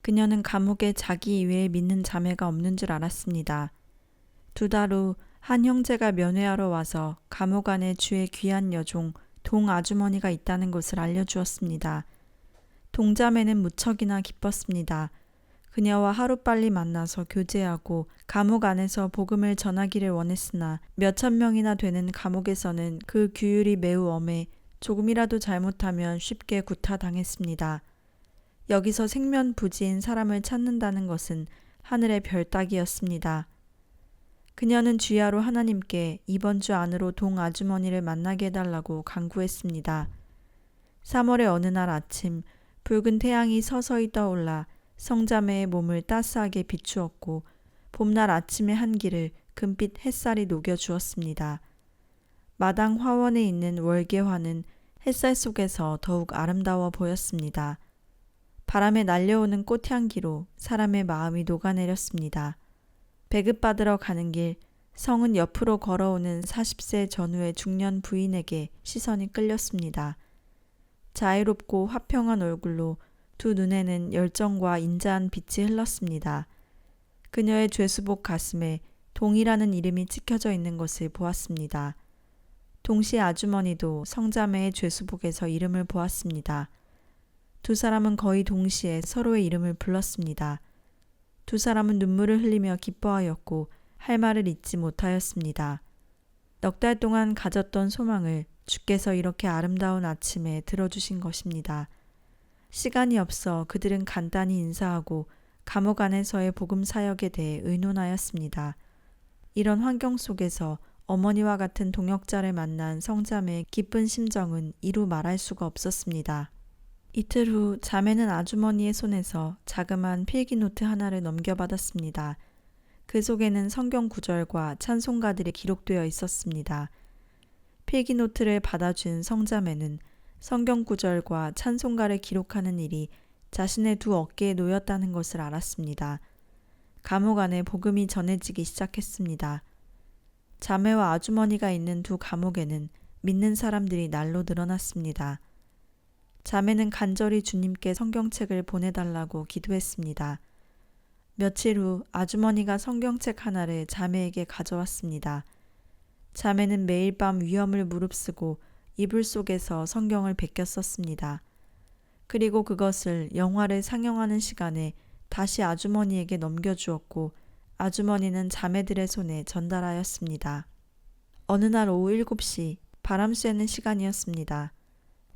그녀는 감옥에 자기 이외에 믿는 자매가 없는 줄 알았습니다. 2달 후 한 형제가 면회하러 와서 감옥 안에 주의 귀한 여종 동 아주머니가 있다는 것을 알려주었습니다. 동자매는 무척이나 기뻤습니다. 그녀와 하루빨리 만나서 교제하고 감옥 안에서 복음을 전하기를 원했으나 몇천 명이나 되는 감옥에서는 그 규율이 매우 엄해 조금이라도 잘못하면 쉽게 구타당했습니다. 여기서 생면부지인 사람을 찾는다는 것은 하늘의 별 따기였습니다. 그녀는 주야로 하나님께 이번 주 안으로 동 아주머니를 만나게 해달라고 간구했습니다. 3월의 어느 날 아침 붉은 태양이 서서히 떠올라 성자매의 몸을 따스하게 비추었고 봄날 아침의 한기를 금빛 햇살이 녹여주었습니다. 마당 화원에 있는 월계화는 햇살 속에서 더욱 아름다워 보였습니다. 바람에 날려오는 꽃향기로 사람의 마음이 녹아내렸습니다. 배급받으러 가는 길, 성은 옆으로 걸어오는 40세 전후의 중년 부인에게 시선이 끌렸습니다. 자애롭고 화평한 얼굴로 두 눈에는 열정과 인자한 빛이 흘렀습니다. 그녀의 죄수복 가슴에 동이라는 이름이 찍혀져 있는 것을 보았습니다. 동시에 아주머니도 성자매의 죄수복에서 이름을 보았습니다. 두 사람은 거의 동시에 서로의 이름을 불렀습니다. 두 사람은 눈물을 흘리며 기뻐하였고 할 말을 잇지 못하였습니다. 넉 달 동안 가졌던 소망을 주께서 이렇게 아름다운 아침에 들어주신 것입니다. 시간이 없어 그들은 간단히 인사하고 감옥 안에서의 복음 사역에 대해 의논하였습니다. 이런 환경 속에서 어머니와 같은 동역자를 만난 성자매의 기쁜 심정은 이루 말할 수가 없었습니다. 이틀 후 자매는 아주머니의 손에서 자그마한 필기노트 하나를 넘겨받았습니다. 그 속에는 성경 구절과 찬송가들이 기록되어 있었습니다. 필기노트를 받아준 성자매는 성경 구절과 찬송가를 기록하는 일이 자신의 두 어깨에 놓였다는 것을 알았습니다. 감옥 안에 복음이 전해지기 시작했습니다. 자매와 아주머니가 있는 두 감옥에는 믿는 사람들이 날로 늘어났습니다. 자매는 간절히 주님께 성경책을 보내달라고 기도했습니다. 며칠 후 아주머니가 성경책 하나를 자매에게 가져왔습니다. 자매는 매일 밤 위험을 무릅쓰고 이불 속에서 성경을 베껴 썼습니다. 그리고 그것을 영화를 상영하는 시간에 다시 아주머니에게 넘겨주었고 아주머니는 자매들의 손에 전달하였습니다. 어느 날 오후 7시 바람 쐬는 시간이었습니다.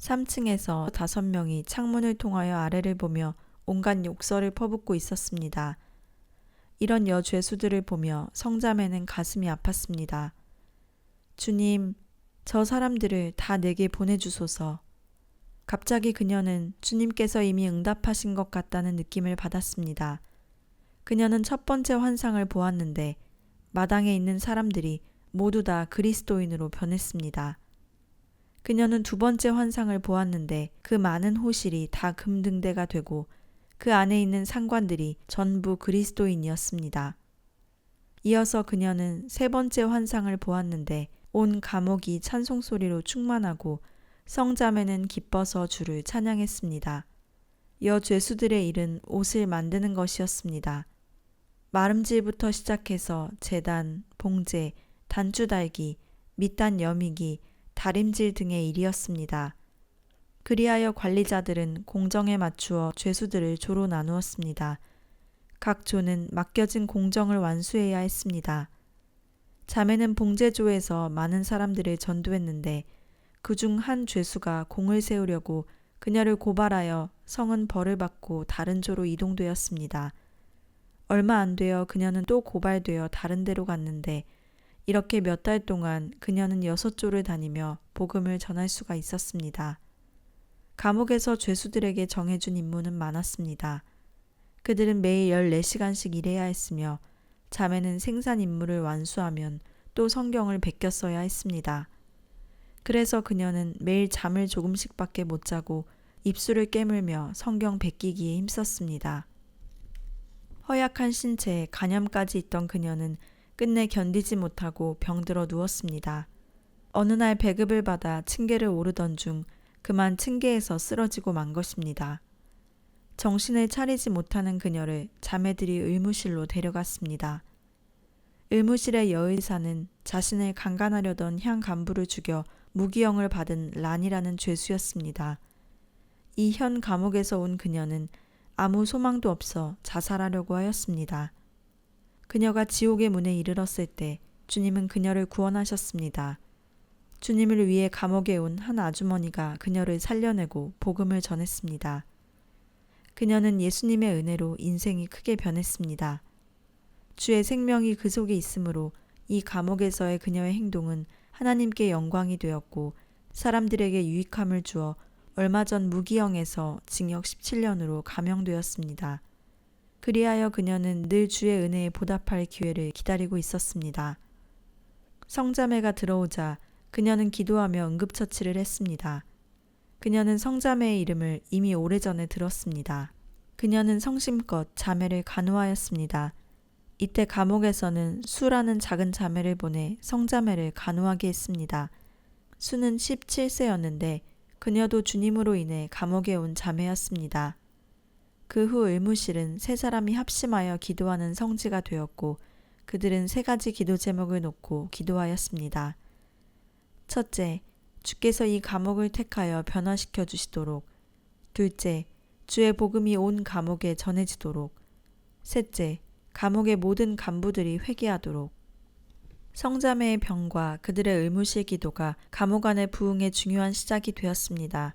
3층에서 5명이 창문을 통하여 아래를 보며 온갖 욕설을 퍼붓고 있었습니다. 이런 여죄수들을 보며 성자매는 가슴이 아팠습니다. 주님, 저 사람들을 다 내게 보내주소서. 갑자기 그녀는 주님께서 이미 응답하신 것 같다는 느낌을 받았습니다. 그녀는 첫 번째 환상을 보았는데 마당에 있는 사람들이 모두 다 그리스도인으로 변했습니다. 그녀는 두 번째 환상을 보았는데 그 많은 호실이 다 금등대가 되고 그 안에 있는 상관들이 전부 그리스도인이었습니다. 이어서 그녀는 세 번째 환상을 보았는데 온 감옥이 찬송소리로 충만하고 성자매는 기뻐서 주를 찬양했습니다. 여죄수들의 일은 옷을 만드는 것이었습니다. 마름질부터 시작해서 제단, 봉제, 단추 달기, 밑단 여미기, 다림질 등의 일이었습니다. 그리하여 관리자들은 공정에 맞추어 죄수들을 조로 나누었습니다. 각 조는 맡겨진 공정을 완수해야 했습니다. 자매는 봉제조에서 많은 사람들을 전도했는데 그중 한 죄수가 공을 세우려고 그녀를 고발하여 성은 벌을 받고 다른 조로 이동되었습니다. 얼마 안 되어 그녀는 또 고발되어 다른 데로 갔는데 이렇게 몇 달 동안 그녀는 6조를 다니며 복음을 전할 수가 있었습니다. 감옥에서 죄수들에게 정해준 임무는 많았습니다. 그들은 매일 14시간씩 일해야 했으며 자매는 생산 임무를 완수하면 또 성경을 베껴 써야 했습니다. 그래서 그녀는 매일 잠을 조금씩밖에 못 자고 입술을 깨물며 성경 베끼기에 힘썼습니다. 허약한 신체에 간염까지 있던 그녀는 끝내 견디지 못하고 병들어 누웠습니다. 어느 날 배급을 받아 층계를 오르던 중 그만 층계에서 쓰러지고 만 것입니다. 정신을 차리지 못하는 그녀를 자매들이 의무실로 데려갔습니다. 의무실의 여의사는 자신을 강간하려던 향 간부를 죽여 무기형을 받은 란이라는 죄수였습니다. 이 현 감옥에서 온 그녀는 아무 소망도 없어 자살하려고 하였습니다. 그녀가 지옥의 문에 이르렀을 때 주님은 그녀를 구원하셨습니다. 주님을 위해 감옥에 온 한 아주머니가 그녀를 살려내고 복음을 전했습니다. 그녀는 예수님의 은혜로 인생이 크게 변했습니다. 주의 생명이 그 속에 있으므로 이 감옥에서의 그녀의 행동은 하나님께 영광이 되었고 사람들에게 유익함을 주어 얼마 전 무기형에서 징역 17년으로 감형되었습니다. 그리하여 그녀는 늘 주의 은혜에 보답할 기회를 기다리고 있었습니다. 성자매가 들어오자 그녀는 기도하며 응급처치를 했습니다. 그녀는 성자매의 이름을 이미 오래전에 들었습니다. 그녀는 성심껏 자매를 간호하였습니다. 이때 감옥에서는 수라는 작은 자매를 보내 성자매를 간호하게 했습니다. 수는 17세였는데 그녀도 주님으로 인해 감옥에 온 자매였습니다. 그 후 의무실은 세 사람이 합심하여 기도하는 성지가 되었고 그들은 세 가지 기도 제목을 놓고 기도하였습니다. 첫째, 주께서 이 감옥을 택하여 변화시켜 주시도록. 둘째, 주의 복음이 온 감옥에 전해지도록. 셋째, 감옥의 모든 간부들이 회개하도록. 성자매의 병과 그들의 의무실 기도가 감옥 안의 부흥의 중요한 시작이 되었습니다.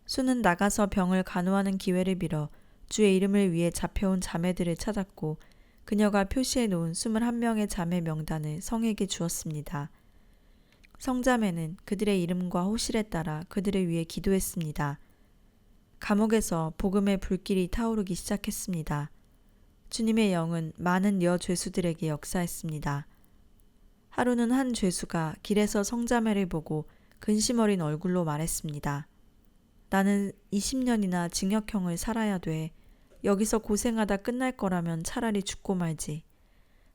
수는 나가서 병을 간호하는 기회를 빌어 주의 이름을 위해 잡혀온 자매들을 찾았고 그녀가 표시해 놓은 21명의 자매 명단을 성에게 주었습니다. 성자매는 그들의 이름과 호실에 따라 그들을 위해 기도했습니다. 감옥에서 복음의 불길이 타오르기 시작했습니다. 주님의 영은 많은 여죄수들에게 역사했습니다. 하루는 한 죄수가 길에서 성자매를 보고 근심 어린 얼굴로 말했습니다. 나는 20년이나 징역형을 살아야 돼. 여기서 고생하다 끝날 거라면 차라리 죽고 말지.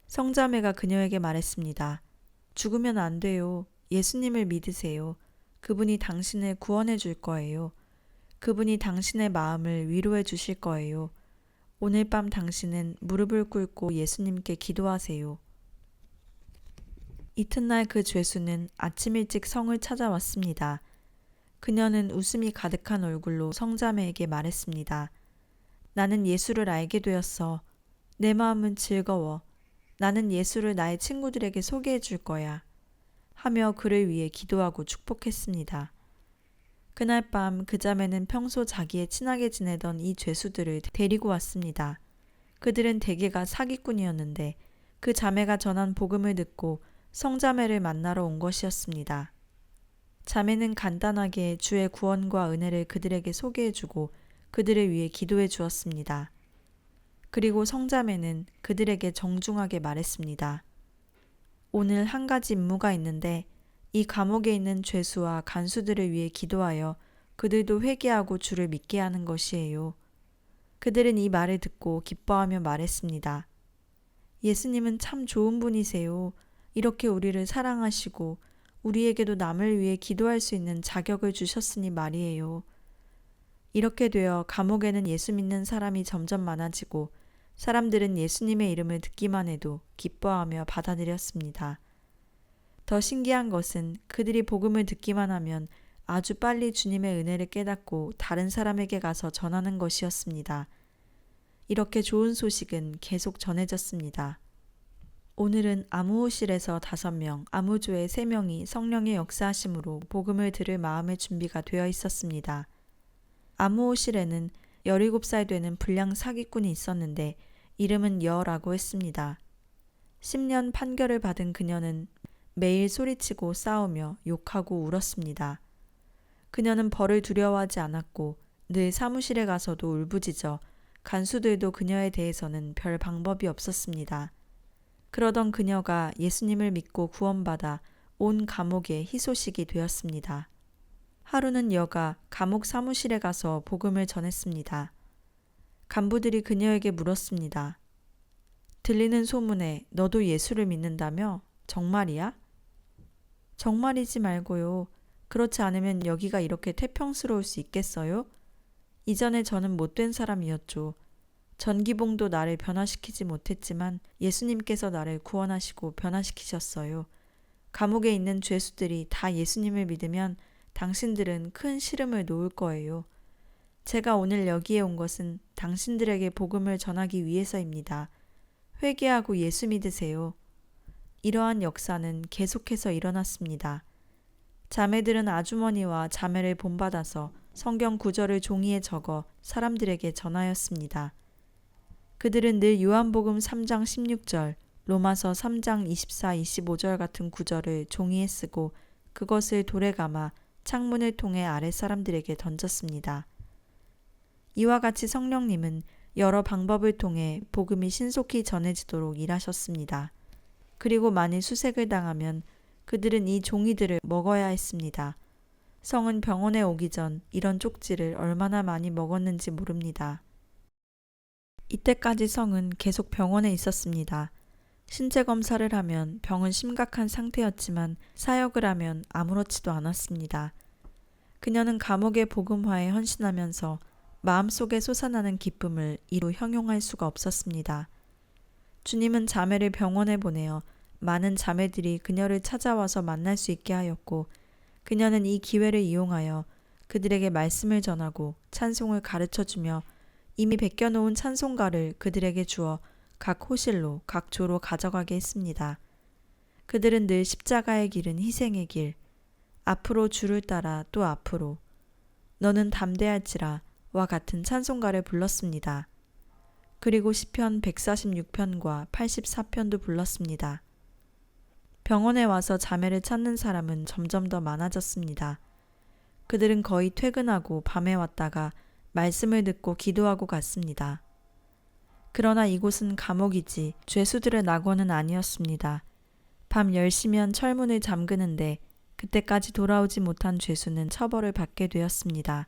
성자매가 그녀에게 말했습니다. 죽으면 안 돼요. 예수님을 믿으세요. 그분이 당신을 구원해 줄 거예요. 그분이 당신의 마음을 위로해 주실 거예요. 오늘 밤 당신은 무릎을 꿇고 예수님께 기도하세요. 이튿날 그 죄수는 아침 일찍 성을 찾아왔습니다. 그녀는 웃음이 가득한 얼굴로 성자매에게 말했습니다. 나는 예수를 알게 되었어. 내 마음은 즐거워. 나는 예수를 나의 친구들에게 소개해 줄 거야. 하며 그를 위해 기도하고 축복했습니다. 그날 밤 그 자매는 평소 자기의 친하게 지내던 이 죄수들을 데리고 왔습니다. 그들은 대개가 사기꾼이었는데 그 자매가 전한 복음을 듣고 성자매를 만나러 온 것이었습니다. 자매는 간단하게 주의 구원과 은혜를 그들에게 소개해주고 그들을 위해 기도해 주었습니다. 그리고 성자매는 그들에게 정중하게 말했습니다. 오늘 한 가지 임무가 있는데 이 감옥에 있는 죄수와 간수들을 위해 기도하여 그들도 회개하고 주를 믿게 하는 것이에요. 그들은 이 말을 듣고 기뻐하며 말했습니다. 예수님은 참 좋은 분이세요. 이렇게 우리를 사랑하시고 우리에게도 남을 위해 기도할 수 있는 자격을 주셨으니 말이에요. 이렇게 되어 감옥에는 예수 믿는 사람이 점점 많아지고 사람들은 예수님의 이름을 듣기만 해도 기뻐하며 받아들였습니다. 더 신기한 것은 그들이 복음을 듣기만 하면 아주 빨리 주님의 은혜를 깨닫고 다른 사람에게 가서 전하는 것이었습니다. 이렇게 좋은 소식은 계속 전해졌습니다. 오늘은 아무호실에서 5명, 아무조에 3명이 성령의 역사하심으로 복음을 들을 마음의 준비가 되어 있었습니다. 아무호실에는 17살 되는 불량 사기꾼이 있었는데 이름은 여라고 했습니다. 10년 판결을 받은 그녀는 매일 소리치고 싸우며 욕하고 울었습니다. 그녀는 벌을 두려워하지 않았고 늘 사무실에 가서도 울부짖어 간수들도 그녀에 대해서는 별 방법이 없었습니다. 그러던 그녀가 예수님을 믿고 구원받아 온 감옥에 희소식이 되었습니다. 하루는 여가 감옥 사무실에 가서 복음을 전했습니다. 간부들이 그녀에게 물었습니다. 들리는 소문에 너도 예수를 믿는다며? 정말이야? 정말이지 말고요. 그렇지 않으면 여기가 이렇게 태평스러울 수 있겠어요? 이전에 저는 못된 사람이었죠. 전기봉도 나를 변화시키지 못했지만 예수님께서 나를 구원하시고 변화시키셨어요. 감옥에 있는 죄수들이 다 예수님을 믿으면 당신들은 큰 시름을 놓을 거예요. 제가 오늘 여기에 온 것은 당신들에게 복음을 전하기 위해서입니다. 회개하고 예수 믿으세요. 이러한 역사는 계속해서 일어났습니다. 자매들은 아주머니와 자매를 본받아서 성경 구절을 종이에 적어 사람들에게 전하였습니다. 그들은 늘 요한복음 3장 16절, 로마서 3장 24, 25절 같은 구절을 종이에 쓰고 그것을 돌에 감아 창문을 통해 아랫사람들에게 던졌습니다. 이와 같이 성령님은 여러 방법을 통해 복음이 신속히 전해지도록 일하셨습니다. 그리고 만일 수색을 당하면 그들은 이 종이들을 먹어야 했습니다. 성은 병원에 오기 전 이런 쪽지를 얼마나 많이 먹었는지 모릅니다. 이때까지 성은 계속 병원에 있었습니다. 신체 검사를 하면 병은 심각한 상태였지만 사역을 하면 아무렇지도 않았습니다. 그녀는 감옥의 복음화에 헌신하면서 마음속에 솟아나는 기쁨을 이루 형용할 수가 없었습니다. 주님은 자매를 병원에 보내어 많은 자매들이 그녀를 찾아와서 만날 수 있게 하였고 그녀는 이 기회를 이용하여 그들에게 말씀을 전하고 찬송을 가르쳐주며 이미 베껴놓은 찬송가를 그들에게 주어 각 호실로 각 조로 가져가게 했습니다. 그들은 늘 십자가의 길은 희생의 길, 앞으로 주를 따라 또 앞으로, 너는 담대할지라 와 같은 찬송가를 불렀습니다. 그리고 시편 146편과 84편도 불렀습니다. 병원에 와서 자매를 찾는 사람은 점점 더 많아졌습니다. 그들은 거의 퇴근하고 밤에 왔다가 말씀을 듣고 기도하고 갔습니다. 그러나 이곳은 감옥이지 죄수들의 낙원은 아니었습니다. 밤 10시면 철문을 잠그는데 그때까지 돌아오지 못한 죄수는 처벌을 받게 되었습니다.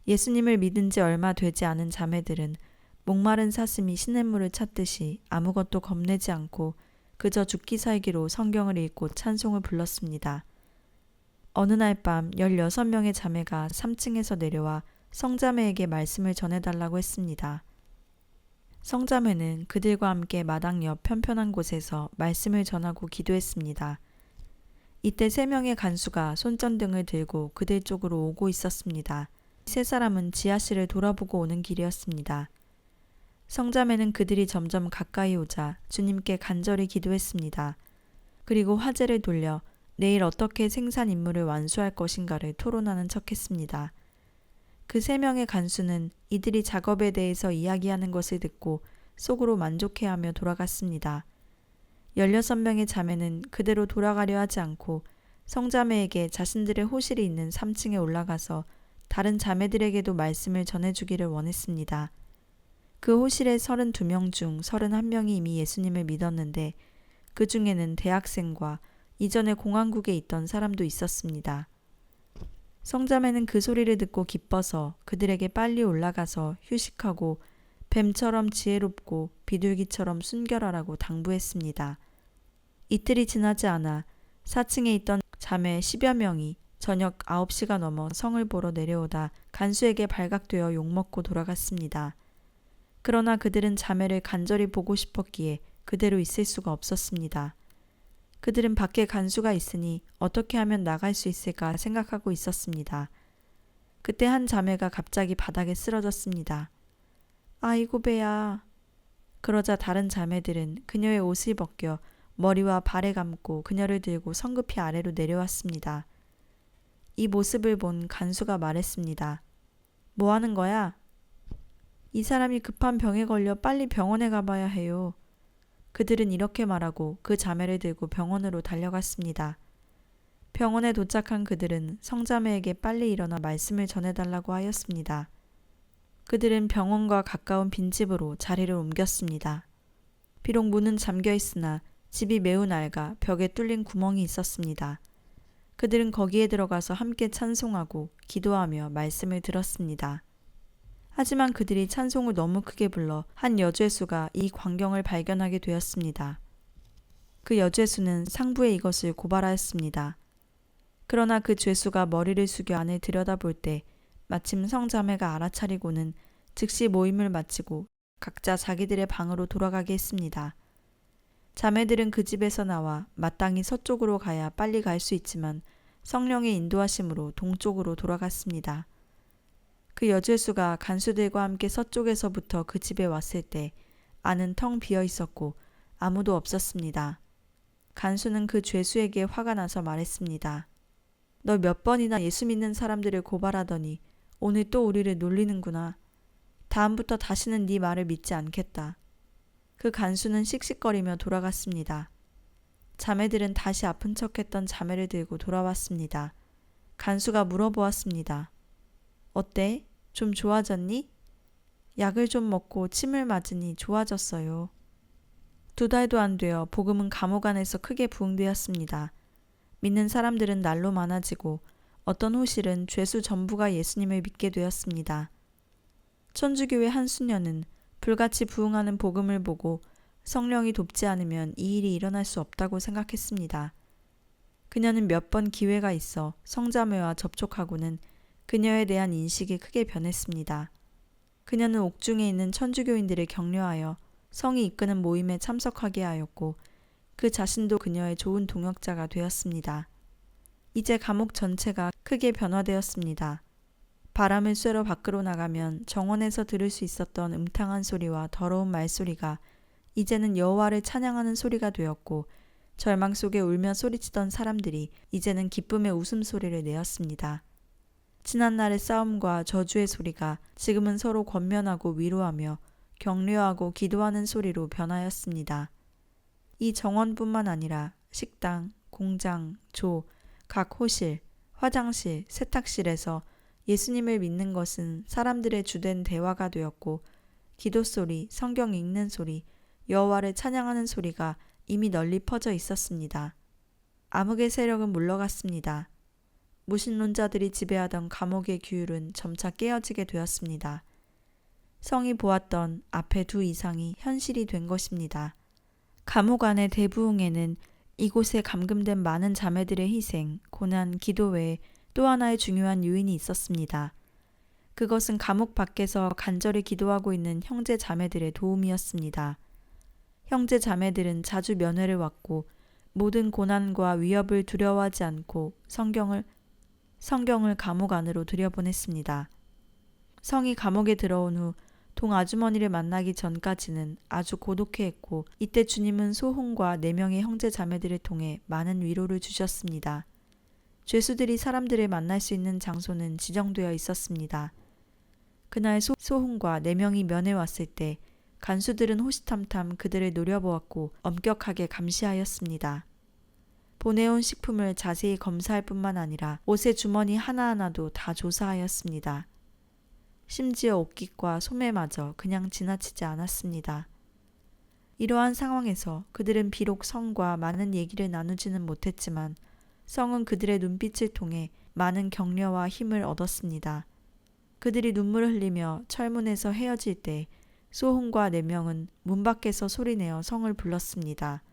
예수님을 믿은 지 얼마 되지 않은 자매들은 목마른 사슴이 시냇물을 찾듯이 아무것도 겁내지 않고 그저 죽기 살기로 성경을 읽고 찬송을 불렀습니다. 어느 날 밤 16명의 자매가 3층에서 내려와 성자매에게 말씀을 전해달라고 했습니다. 성자매는 그들과 함께 마당 옆 편편한 곳에서 말씀을 전하고 기도했습니다. 이때 3명의 간수가 손전등을 들고 그들 쪽으로 오고 있었습니다. 3사람은 지하실을 돌아보고 오는 길이었습니다. 성자매는 그들이 점점 가까이 오자 주님께 간절히 기도했습니다. 그리고 화제를 돌려 내일 어떻게 생산 임무를 완수할 것인가를 토론하는 척했습니다. 그 3명의 간수는 이들이 작업에 대해서 이야기하는 것을 듣고 속으로 만족해하며 돌아갔습니다. 16명의 자매는 그대로 돌아가려 하지 않고 성자매에게 자신들의 호실이 있는 3층에 올라가서 다른 자매들에게도 말씀을 전해주기를 원했습니다. 그 호실의 32명 중 31명이 이미 예수님을 믿었는데 그 중에는 대학생과 이전에 공항국에 있던 사람도 있었습니다. 성자매는 그 소리를 듣고 기뻐서 그들에게 빨리 올라가서 휴식하고 뱀처럼 지혜롭고 비둘기처럼 순결하라고 당부했습니다. 이틀이 지나지 않아 4층에 있던 자매 10여 명이 저녁 9시가 넘어 성을 보러 내려오다 간수에게 발각되어 욕먹고 돌아갔습니다. 그러나 그들은 자매를 간절히 보고 싶었기에 그대로 있을 수가 없었습니다. 그들은 밖에 간수가 있으니 어떻게 하면 나갈 수 있을까 생각하고 있었습니다. 그때 한 자매가 갑자기 바닥에 쓰러졌습니다. 아이고 배야. 그러자 다른 자매들은 그녀의 옷을 벗겨 머리와 발에 감고 그녀를 들고 성급히 아래로 내려왔습니다. 이 모습을 본 간수가 말했습니다. 뭐 하는 거야? 이 사람이 급한 병에 걸려 빨리 병원에 가봐야 해요. 그들은 이렇게 말하고 그 자매를 들고 병원으로 달려갔습니다. 병원에 도착한 그들은 성자매에게 빨리 일어나 말씀을 전해달라고 하였습니다. 그들은 병원과 가까운 빈집으로 자리를 옮겼습니다. 비록 문은 잠겨 있으나 집이 매우 낡아 벽에 뚫린 구멍이 있었습니다. 그들은 거기에 들어가서 함께 찬송하고 기도하며 말씀을 들었습니다. 하지만 그들이 찬송을 너무 크게 불러 한 여죄수가 이 광경을 발견하게 되었습니다. 그 여죄수는 상부에 이것을 고발하였습니다. 그러나 그 죄수가 머리를 숙여 안을 들여다볼 때 마침 성자매가 알아차리고는 즉시 모임을 마치고 각자 자기들의 방으로 돌아가게 했습니다. 자매들은 그 집에서 나와 마땅히 서쪽으로 가야 빨리 갈 수 있지만 성령의 인도하심으로 동쪽으로 돌아갔습니다. 그 여죄수가 간수들과 함께 서쪽에서부터 그 집에 왔을 때 안은 텅 비어 있었고 아무도 없었습니다. 간수는 그 죄수에게 화가 나서 말했습니다. 너 몇 번이나 예수 믿는 사람들을 고발하더니 오늘 또 우리를 놀리는구나. 다음부터 다시는 네 말을 믿지 않겠다. 그 간수는 씩씩거리며 돌아갔습니다. 자매들은 다시 아픈 척했던 자매를 들고 돌아왔습니다. 간수가 물어보았습니다. 어때? 좀 좋아졌니? 약을 좀 먹고 침을 맞으니 좋아졌어요. 2달도 안 되어 복음은 감옥 안에서 크게 부흥되었습니다. 믿는 사람들은 날로 많아지고 어떤 호실은 죄수 전부가 예수님을 믿게 되었습니다. 천주교회 한 수녀는 불같이 부흥하는 복음을 보고 성령이 돕지 않으면 이 일이 일어날 수 없다고 생각했습니다. 그녀는 몇 번 기회가 있어 성자매와 접촉하고는 그녀에 대한 인식이 크게 변했습니다. 그녀는 옥중에 있는 천주교인들을 격려하여 성이 이끄는 모임에 참석하게 하였고 그 자신도 그녀의 좋은 동역자가 되었습니다. 이제 감옥 전체가 크게 변화되었습니다. 바람을 쐬러 밖으로 나가면 정원에서 들을 수 있었던 음탕한 소리와 더러운 말소리가 이제는 여호와를 찬양하는 소리가 되었고 절망 속에 울며 소리치던 사람들이 이제는 기쁨의 웃음소리를 내었습니다. 지난날의 싸움과 저주의 소리가 지금은 서로 권면하고 위로하며 격려하고 기도하는 소리로 변하였습니다. 이 정원뿐만 아니라 식당, 공장, 조, 각 호실, 화장실, 세탁실에서 예수님을 믿는 것은 사람들의 주된 대화가 되었고 기도 소리, 성경 읽는 소리, 여호와를 찬양하는 소리가 이미 널리 퍼져 있었습니다. 암흑의 세력은 물러갔습니다. 무신론자들이 지배하던 감옥의 규율은 점차 깨어지게 되었습니다. 성이 보았던 앞의 2 이상이 현실이 된 것입니다. 감옥 안의 대부흥에는 이곳에 감금된 많은 자매들의 희생, 고난, 기도 외에 또 하나의 중요한 요인이 있었습니다. 그것은 감옥 밖에서 간절히 기도하고 있는 형제 자매들의 도움이었습니다. 형제 자매들은 자주 면회를 왔고 모든 고난과 위협을 두려워하지 않고 성경을 감옥 안으로 들여보냈습니다. 성이 감옥에 들어온 후 동아주머니를 만나기 전까지는 아주 고독해했고 이때 주님은 소홍과 4명의 형제 자매들을 통해 많은 위로를 주셨습니다. 죄수들이 사람들을 만날 수 있는 장소는 지정되어 있었습니다. 그날 소홍과 4명이 면회 왔을 때 간수들은 호시탐탐 그들을 노려보았고 엄격하게 감시하였습니다. 보내온 식품을 자세히 검사할 뿐만 아니라 옷의 주머니 하나하나도 다 조사하였습니다. 심지어 옷깃과 소매마저 그냥 지나치지 않았습니다. 이러한 상황에서 그들은 비록 성과 많은 얘기를 나누지는 못했지만 성은 그들의 눈빛을 통해 많은 격려와 힘을 얻었습니다. 그들이 눈물을 흘리며 철문에서 헤어질 때 소홍과 4명은 문 밖에서 소리내어 성을 불렀습니다.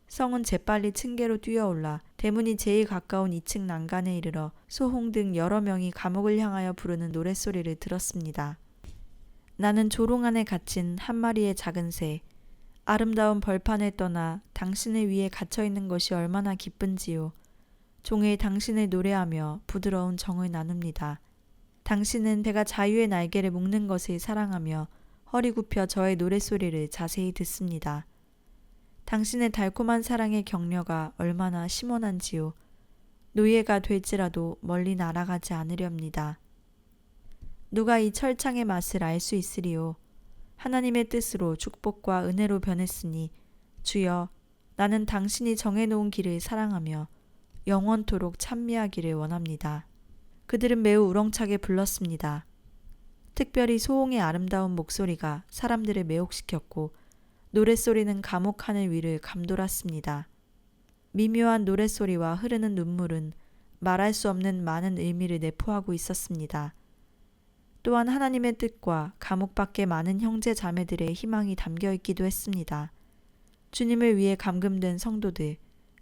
성은 재빨리 층계로 뛰어올라 대문이 제일 가까운 2층 난간에 이르러 소홍 등 여러 명이 감옥을 향하여 부르는 노랫소리를 들었습니다. 나는 조롱 안에 갇힌 한 마리의 작은 새, 아름다운 벌판을 떠나 당신을 위해 갇혀있는 것이 얼마나 기쁜지요. 종일 당신을 노래하며 부드러운 정을 나눕니다. 당신은 제가 자유의 날개를 묶는 것을 사랑하며 허리 굽혀 저의 노랫소리를 자세히 듣습니다. 당신의 달콤한 사랑의 격려가 얼마나 심원한지요. 노예가 될지라도 멀리 날아가지 않으렵니다. 누가 이 철창의 맛을 알 수 있으리요. 하나님의 뜻으로 축복과 은혜로 변했으니 주여, 나는 당신이 정해놓은 길을 사랑하며 영원토록 찬미하기를 원합니다. 그들은 매우 우렁차게 불렀습니다. 특별히 소홍의 아름다운 목소리가 사람들을 매혹시켰고 노랫소리는 감옥 하늘 위를 감돌았습니다. 미묘한 노랫소리와 흐르는 눈물은 말할 수 없는 많은 의미를 내포하고 있었습니다. 또한 하나님의 뜻과 감옥 밖의 많은 형제 자매들의 희망이 담겨 있기도 했습니다. 주님을 위해 감금된 성도들,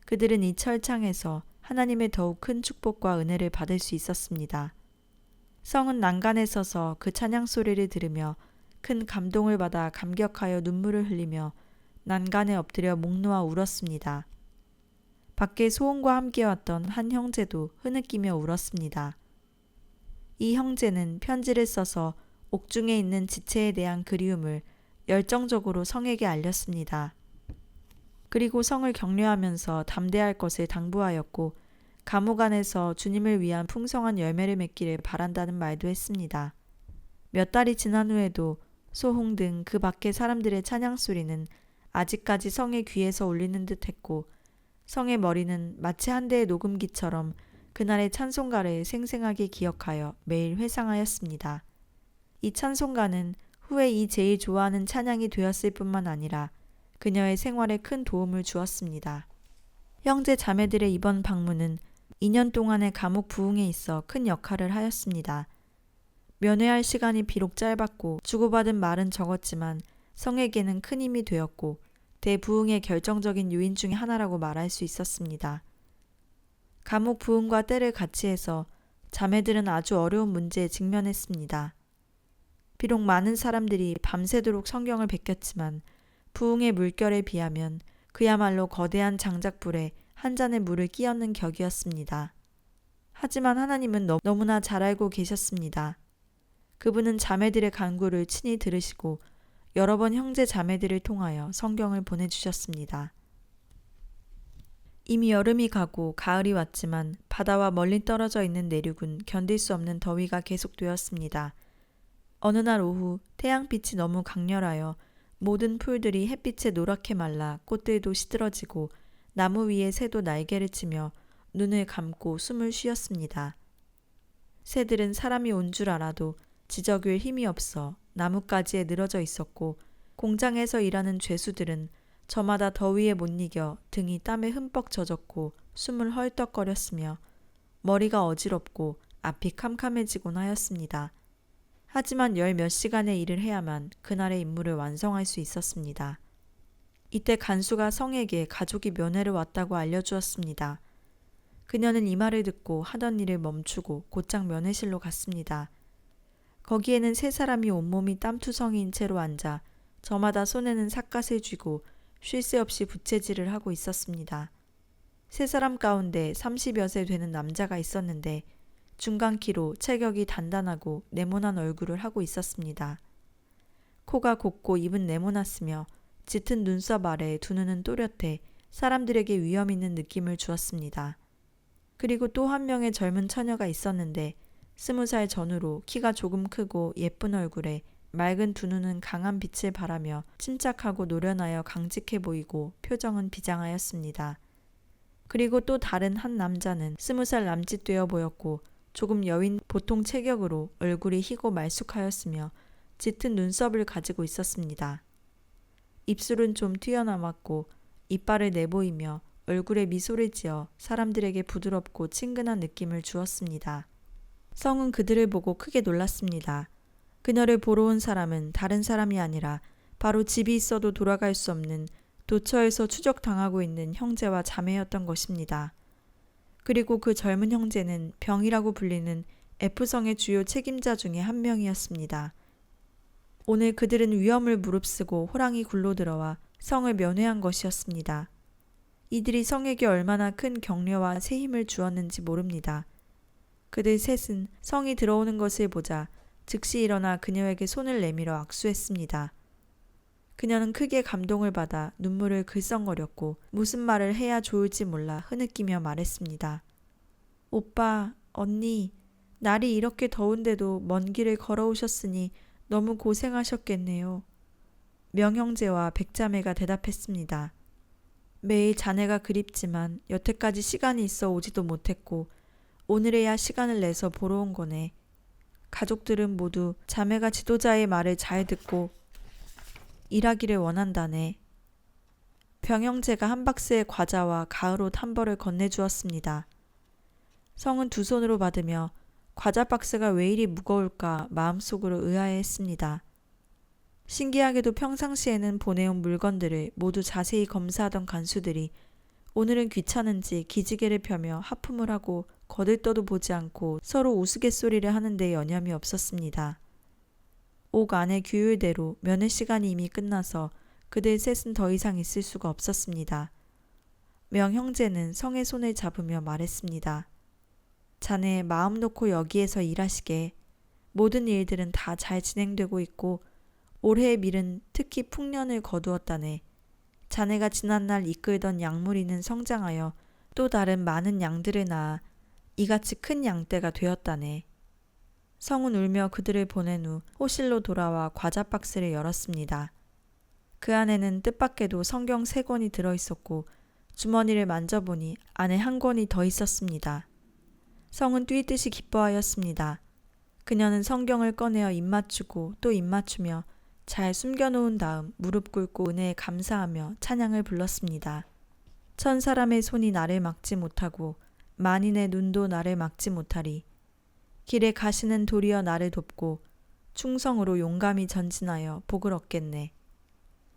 그들은 이 철창에서 하나님의 더욱 큰 축복과 은혜를 받을 수 있었습니다. 성은 난간에 서서 그 찬양 소리를 들으며 큰 감동을 받아 감격하여 눈물을 흘리며 난간에 엎드려 목 놓아 울었습니다. 밖에 소원과 함께 왔던 한 형제도 흐느끼며 울었습니다. 이 형제는 편지를 써서 옥중에 있는 지체에 대한 그리움을 열정적으로 성에게 알렸습니다. 그리고 성을 격려하면서 담대할 것을 당부하였고 감옥 안에서 주님을 위한 풍성한 열매를 맺기를 바란다는 말도 했습니다. 몇 달이 지난 후에도 소홍 등 그 밖의 사람들의 찬양 소리는 아직까지 성의 귀에서 울리는 듯했고 성의 머리는 마치 한 대의 녹음기처럼 그날의 찬송가를 생생하게 기억하여 매일 회상하였습니다. 이 찬송가는 후에 이 제일 좋아하는 찬양이 되었을 뿐만 아니라 그녀의 생활에 큰 도움을 주었습니다. 형제 자매들의 이번 방문은 2년 동안의 감옥 부흥에 있어 큰 역할을 하였습니다. 면회할 시간이 비록 짧았고 주고받은 말은 적었지만 성에게는 큰 힘이 되었고 대부흥의 결정적인 요인 중의 하나라고 말할 수 있었습니다. 감옥 부흥과 때를 같이 해서 자매들은 아주 어려운 문제에 직면했습니다. 비록 많은 사람들이 밤새도록 성경을 베꼈지만 부흥의 물결에 비하면 그야말로 거대한 장작불에 한 잔의 물을 끼얹는 격이었습니다. 하지만 하나님은 너무나 잘 알고 계셨습니다. 그분은 자매들의 간구를 친히 들으시고 여러 번 형제 자매들을 통하여 성경을 보내주셨습니다. 이미 여름이 가고 가을이 왔지만 바다와 멀리 떨어져 있는 내륙은 견딜 수 없는 더위가 계속되었습니다. 어느 날 오후 태양빛이 너무 강렬하여 모든 풀들이 햇빛에 노랗게 말라 꽃들도 시들어지고 나무 위에 새도 날개를 치며 눈을 감고 숨을 쉬었습니다. 새들은 사람이 온 줄 알아도 지저귀 힘이 없어 나뭇가지에 늘어져 있었고 공장에서 일하는 죄수들은 저마다 더위에 못 이겨 등이 땀에 흠뻑 젖었고 숨을 헐떡거렸으며 머리가 어지럽고 앞이 캄캄해지곤 하였습니다. 하지만 열 몇 시간의 일을 해야만 그날의 임무를 완성할 수 있었습니다. 이때 간수가 성에게 가족이 면회를 왔다고 알려주었습니다. 그녀는 이 말을 듣고 하던 일을 멈추고 곧장 면회실로 갔습니다. 거기에는 세 사람이 온몸이 땀투성이인 채로 앉아 저마다 손에는 삿갓을 쥐고 쉴 새 없이 부채질을 하고 있었습니다. 세 사람 가운데 30여 세 되는 남자가 있었는데 중간 키로 체격이 단단하고 네모난 얼굴을 하고 있었습니다. 코가 곱고 입은 네모났으며 짙은 눈썹 아래 두 눈은 또렷해 사람들에게 위험 있는 느낌을 주었습니다. 그리고 또 한 명의 젊은 처녀가 있었는데 20살 전후로 키가 조금 크고 예쁜 얼굴에 맑은 두 눈은 강한 빛을 발하며 침착하고 노련하여 강직해 보이고 표정은 비장하였습니다. 그리고 또 다른 한 남자는 20살 남짓 되어 보였고 조금 여윈 보통 체격으로 얼굴이 희고 말쑥하였으며 짙은 눈썹을 가지고 있었습니다. 입술은 좀 튀어나왔고 이빨을 내보이며 얼굴에 미소를 지어 사람들에게 부드럽고 친근한 느낌을 주었습니다. 성은 그들을 보고 크게 놀랐습니다. 그녀를 보러 온 사람은 다른 사람이 아니라 바로 집이 있어도 돌아갈 수 없는 도처에서 추적당하고 있는 형제와 자매였던 것입니다. 그리고 그 젊은 형제는 병이라고 불리는 F성의 주요 책임자 중에 한 명이었습니다. 오늘 그들은 위험을 무릅쓰고 호랑이 굴로 들어와 성을 면회한 것이었습니다. 이들이 성에게 얼마나 큰 격려와 새 힘을 주었는지 모릅니다. 그들 셋은 성이 들어오는 것을 보자 즉시 일어나 그녀에게 손을 내밀어 악수했습니다. 그녀는 크게 감동을 받아 눈물을 글썽거렸고 무슨 말을 해야 좋을지 몰라 흐느끼며 말했습니다. 오빠, 언니, 날이 이렇게 더운데도 먼 길을 걸어오셨으니 너무 고생하셨겠네요. 명형제와 백자매가 대답했습니다. 매일 자네가 그립지만 여태까지 시간이 있어 오지도 못했고 오늘에야 시간을 내서 보러 온 거네. 가족들은 모두 자매가 지도자의 말을 잘 듣고 일하기를 원한다네. 병형제가 한 박스의 과자와 가을옷 한 벌을 건네주었습니다. 성은 두 손으로 받으며 과자 박스가 왜 이리 무거울까 마음속으로 의아해했습니다. 신기하게도 평상시에는 보내온 물건들을 모두 자세히 검사하던 간수들이 오늘은 귀찮은지 기지개를 펴며 하품을 하고 거들떠도 보지 않고 서로 우스갯소리를 하는데 여념이 없었습니다. 옥 안의 규율대로 면회 시간이 이미 끝나서 그들 셋은 더 이상 있을 수가 없었습니다. 명 형제는 성의 손을 잡으며 말했습니다. 자네 마음 놓고 여기에서 일하시게. 모든 일들은 다 잘 진행되고 있고 올해의 밀은 특히 풍년을 거두었다네. 자네가 지난날 이끌던 양무리는 성장하여 또 다른 많은 양들을 낳아 이같이 큰 양떼가 되었다네. 성은 울며 그들을 보낸 후 호실로 돌아와 과자 박스를 열었습니다. 그 안에는 뜻밖에도 성경 3권이 들어있었고 주머니를 만져보니 안에 1권이 더 있었습니다. 성은 뛰듯이 기뻐하였습니다. 그녀는 성경을 꺼내어 입맞추고 또 입맞추며 잘 숨겨놓은 다음 무릎 꿇고 은혜에 감사하며 찬양을 불렀습니다. 1000사람의 손이 나를 막지 못하고 만인의 눈도 나를 막지 못하리. 길에 가시는 도리어 나를 돕고 충성으로 용감히 전진하여 복을 얻겠네.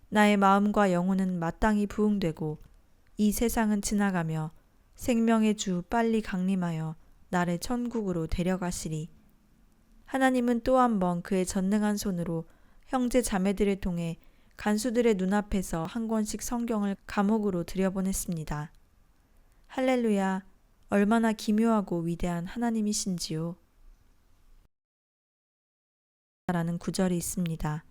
나의 마음과 영혼은 마땅히 부응되고 이 세상은 지나가며 생명의 주 빨리 강림하여 나를 천국으로 데려가시리. 하나님은 또 한 번 그의 전능한 손으로 형제 자매들을 통해 간수들의 눈앞에서 1권씩 성경을 감옥으로 들여보냈습니다. 할렐루야, 얼마나 기묘하고 위대한 하나님이신지요. 라는 구절이 있습니다.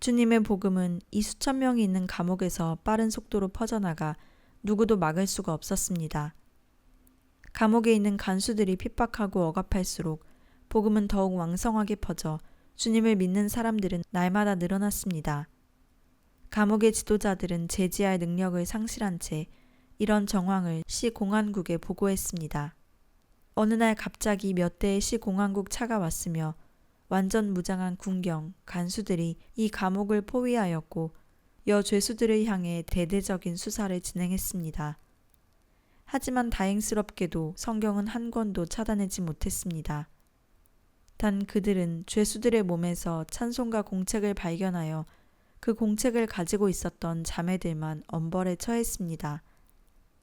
주님의 복음은 이 수천 명이 있는 감옥에서 빠른 속도로 퍼져나가 누구도 막을 수가 없었습니다. 감옥에 있는 간수들이 핍박하고 억압할수록 복음은 더욱 왕성하게 퍼져 주님을 믿는 사람들은 날마다 늘어났습니다. 감옥의 지도자들은 제지할 능력을 상실한 채 이런 정황을 시공안국에 보고했습니다. 어느 날 갑자기 몇 대의 시공안국 차가 왔으며 완전 무장한 군경, 간수들이 이 감옥을 포위하였고 여죄수들을 향해 대대적인 수사를 진행했습니다. 하지만 다행스럽게도 성경은 1권도 찾아내지 못했습니다. 단 그들은 죄수들의 몸에서 찬송가 공책을 발견하여 그 공책을 가지고 있었던 자매들만 엄벌에 처했습니다.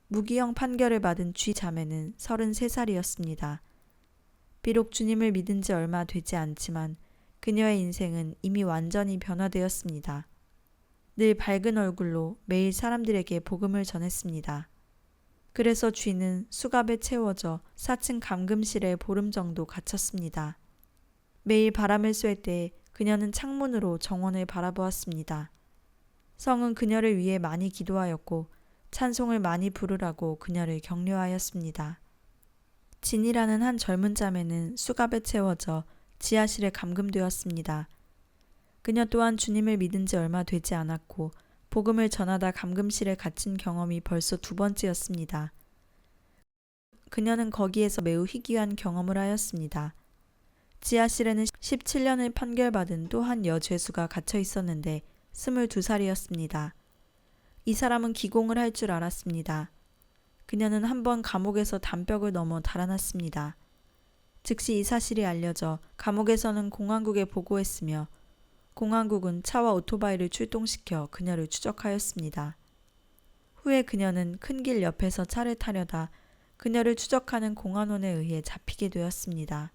무기형 판결을 받은 쥐 자매는 33살이었습니다. 비록 주님을 믿은 지 얼마 되지 않지만 그녀의 인생은 이미 완전히 변화되었습니다. 늘 밝은 얼굴로 매일 사람들에게 복음을 전했습니다. 그래서 쥐는 수갑에 채워져 4층 감금실에 보름 정도 갇혔습니다. 매일 바람을 쐴 때 그녀는 창문으로 정원을 바라보았습니다. 성은 그녀를 위해 많이 기도하였고 찬송을 많이 부르라고 그녀를 격려하였습니다. 진이라는 한 젊은 자매는 수갑에 채워져 지하실에 감금되었습니다. 그녀 또한 주님을 믿은 지 얼마 되지 않았고 복음을 전하다 감금실에 갇힌 경험이 벌써 2번째였습니다. 그녀는 거기에서 매우 희귀한 경험을 하였습니다. 지하실에는 17년을 판결받은 또 한 여죄수가 갇혀 있었는데 22살이었습니다. 이 사람은 기공을 할 줄 알았습니다. 그녀는 한번 감옥에서 담벽을 넘어 달아났습니다. 즉시 이 사실이 알려져 감옥에서는 공안국에 보고했으며 공안국은 차와 오토바이를 출동시켜 그녀를 추적하였습니다. 후에 그녀는 큰 길 옆에서 차를 타려다 그녀를 추적하는 공안원에 의해 잡히게 되었습니다.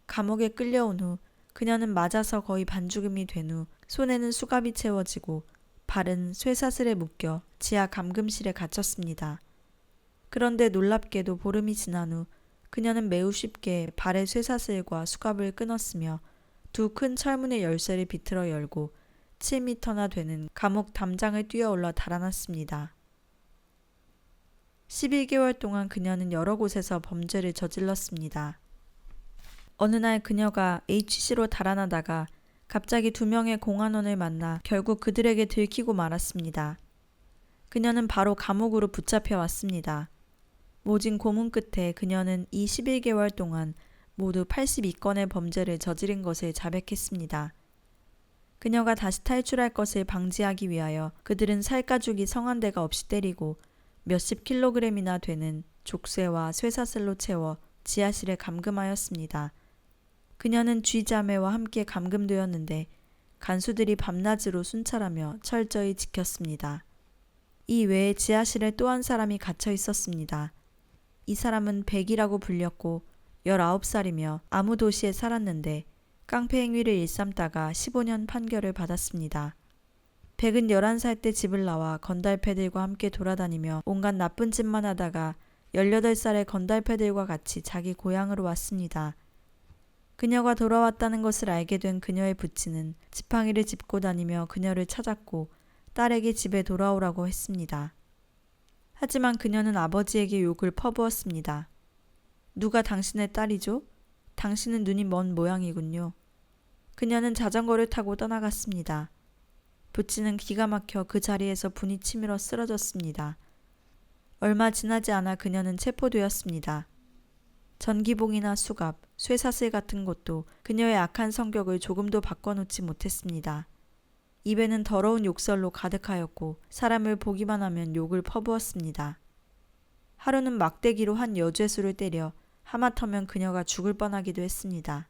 감옥에 끌려온 후 그녀는 맞아서 거의 반죽음이 된 후 손에는 수갑이 채워지고 발은 쇠사슬에 묶여 지하 감금실에 갇혔습니다. 그런데 놀랍게도 보름이 지난 후 그녀는 매우 쉽게 발의 쇠사슬과 수갑을 끊었으며 2 큰 철문의 열쇠를 비틀어 열고 7m나 되는 감옥 담장을 뛰어올라 달아났습니다. 11개월 동안 그녀는 여러 곳에서 범죄를 저질렀습니다. 어느 날 그녀가 HC로 달아나다가 갑자기 2명의 공안원을 만나 결국 그들에게 들키고 말았습니다. 그녀는 바로 감옥으로 붙잡혀 왔습니다. 모진 고문 끝에 그녀는 이 11개월 동안 모두 82건의 범죄를 저지른 것을 자백했습니다. 그녀가 다시 탈출할 것을 방지하기 위하여 그들은 살가죽이 성한 데가 없이 때리고 몇십 킬로그램이나 되는 족쇄와 쇠사슬로 채워 지하실에 감금하였습니다. 그녀는 쥐자매와 함께 감금되었는데 간수들이 밤낮으로 순찰하며 철저히 지켰습니다. 이 외에 지하실에 또 한 사람이 갇혀 있었습니다. 이 사람은 백이라고 불렸고 19살이며 아무 도시에 살았는데 깡패 행위를 일삼다가 15년 판결을 받았습니다. 백은 11살 때 집을 나와 건달패들과 함께 돌아다니며 온갖 나쁜 짓만 하다가 18살의 건달패들과 같이 자기 고향으로 왔습니다. 그녀가 돌아왔다는 것을 알게 된 그녀의 부친은 지팡이를 짚고 다니며 그녀를 찾았고 딸에게 집에 돌아오라고 했습니다. 하지만 그녀는 아버지에게 욕을 퍼부었습니다. 누가 당신의 딸이죠? 당신은 눈이 먼 모양이군요. 그녀는 자전거를 타고 떠나갔습니다. 부친은 기가 막혀 그 자리에서 분이 치밀어 쓰러졌습니다. 얼마 지나지 않아 그녀는 체포되었습니다. 전기봉이나 수갑, 쇠사슬 같은 것도 그녀의 악한 성격을 조금도 바꿔놓지 못했습니다. 입에는 더러운 욕설로 가득하였고 사람을 보기만 하면 욕을 퍼부었습니다. 하루는 막대기로 한 여죄수를 때려 하마터면 그녀가 죽을 뻔하기도 했습니다.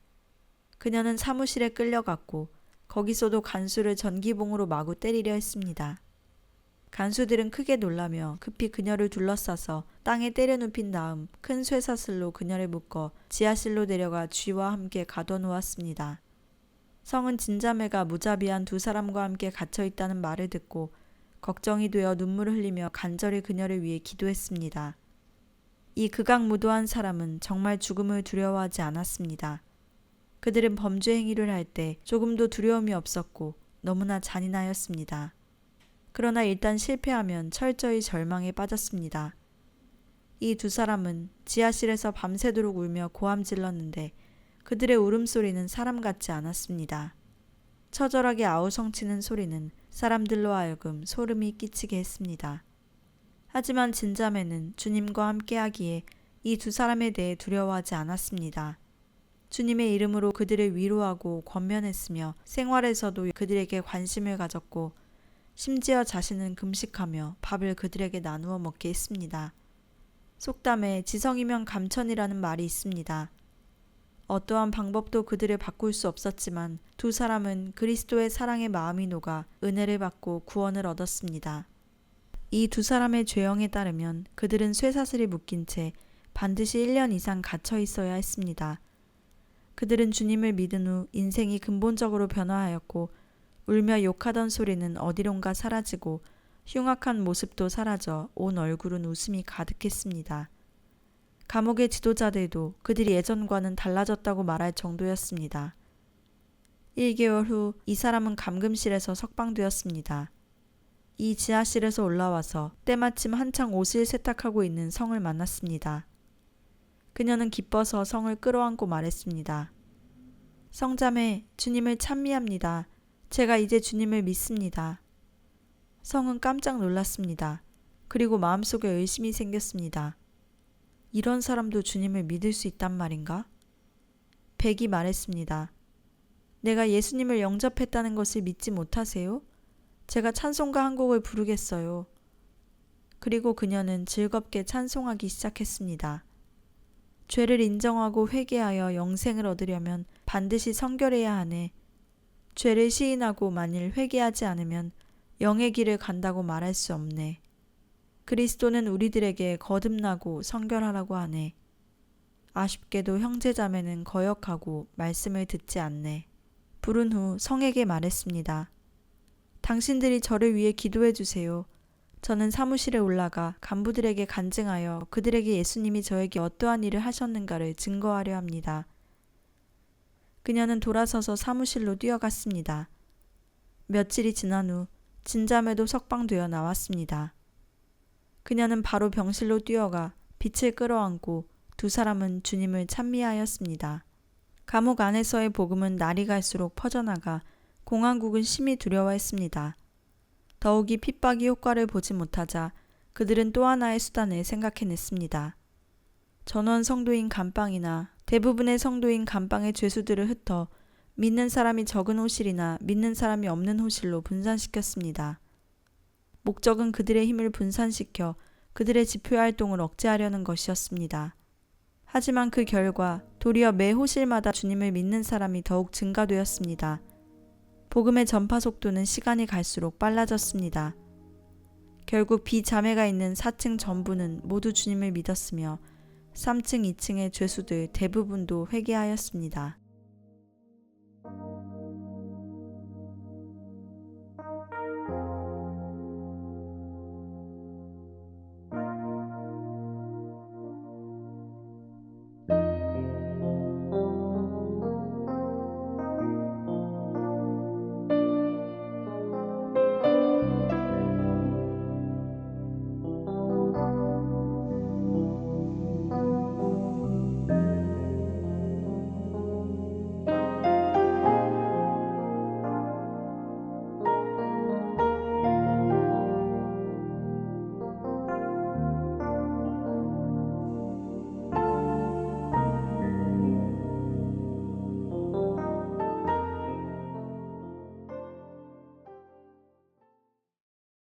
그녀는 사무실에 끌려갔고 거기서도 간수를 전기봉으로 마구 때리려 했습니다. 간수들은 크게 놀라며 급히 그녀를 둘러싸서 땅에 때려 눕힌 다음 큰 쇠사슬로 그녀를 묶어 지하실로 데려가 쥐와 함께 가둬놓았습니다. 성은 진자매가 무자비한 두 사람과 함께 갇혀 있다는 말을 듣고 걱정이 되어 눈물을 흘리며 간절히 그녀를 위해 기도했습니다. 이 극악무도한 사람은 정말 죽음을 두려워하지 않았습니다. 그들은 범죄 행위를 할 때 조금도 두려움이 없었고 너무나 잔인하였습니다. 그러나 일단 실패하면 철저히 절망에 빠졌습니다. 이 두 사람은 지하실에서 밤새도록 울며 고함질렀는데 그들의 울음소리는 사람 같지 않았습니다. 처절하게 아우성치는 소리는 사람들로 하여금 소름이 끼치게 했습니다. 하지만 진자매는 주님과 함께하기에 이 두 사람에 대해 두려워하지 않았습니다. 주님의 이름으로 그들을 위로하고 권면했으며 생활에서도 그들에게 관심을 가졌고 심지어 자신은 금식하며 밥을 그들에게 나누어 먹게 했습니다. 속담에 지성이면 감천이라는 말이 있습니다. 어떠한 방법도 그들을 바꿀 수 없었지만 두 사람은 그리스도의 사랑의 마음이 녹아 은혜를 받고 구원을 얻었습니다. 이 두 사람의 죄형에 따르면 그들은 쇠사슬이 묶인 채 반드시 1년 이상 갇혀 있어야 했습니다. 그들은 주님을 믿은 후 인생이 근본적으로 변화하였고 울며 욕하던 소리는 어디론가 사라지고 흉악한 모습도 사라져 온 얼굴은 웃음이 가득했습니다. 감옥의 지도자들도 그들이 예전과는 달라졌다고 말할 정도였습니다. 1개월 후 이 사람은 감금실에서 석방되었습니다. 이 지하실에서 올라와서 때마침 한창 옷을 세탁하고 있는 성을 만났습니다. 그녀는 기뻐서 성을 끌어안고 말했습니다. 성자매, 주님을 찬미합니다. 제가 이제 주님을 믿습니다. 성은 깜짝 놀랐습니다. 그리고 마음속에 의심이 생겼습니다. 이런 사람도 주님을 믿을 수 있단 말인가? 백이 말했습니다. 내가 예수님을 영접했다는 것을 믿지 못하세요? 제가 찬송가 한 곡을 부르겠어요. 그리고 그녀는 즐겁게 찬송하기 시작했습니다. 죄를 인정하고 회개하여 영생을 얻으려면 반드시 성결해야 하네. 죄를 시인하고 만일 회개하지 않으면 영의 길을 간다고 말할 수 없네. 그리스도는 우리들에게 거듭나고 성결하라고 하네. 아쉽게도 형제자매는 거역하고 말씀을 듣지 않네. 부른 후 성에게 말했습니다. 당신들이 저를 위해 기도해 주세요. 저는 사무실에 올라가 간부들에게 간증하여 그들에게 예수님이 저에게 어떠한 일을 하셨는가를 증거하려 합니다. 그녀는 돌아서서 사무실로 뛰어갔습니다. 며칠이 지난 후 진자매도 석방되어 나왔습니다. 그녀는 바로 병실로 뛰어가 빛을 끌어안고 두 사람은 주님을 찬미하였습니다. 감옥 안에서의 복음은 날이 갈수록 퍼져나가 공안국은 심히 두려워했습니다. 더욱이 핍박이 효과를 보지 못하자 그들은 또 하나의 수단을 생각해냈습니다. 전원 성도인 감방이나 대부분의 성도인 감방의 죄수들을 흩어 믿는 사람이 적은 호실이나 믿는 사람이 없는 호실로 분산시켰습니다. 목적은 그들의 힘을 분산시켜 그들의 집회활동을 억제하려는 것이었습니다. 하지만 그 결과 도리어 매 호실마다 주님을 믿는 사람이 더욱 증가되었습니다. 복음의 전파 속도는 시간이 갈수록 빨라졌습니다. 결국 비자매가 있는 4층 전부는 모두 주님을 믿었으며 3층, 2층의 죄수들 대부분도 회개하였습니다.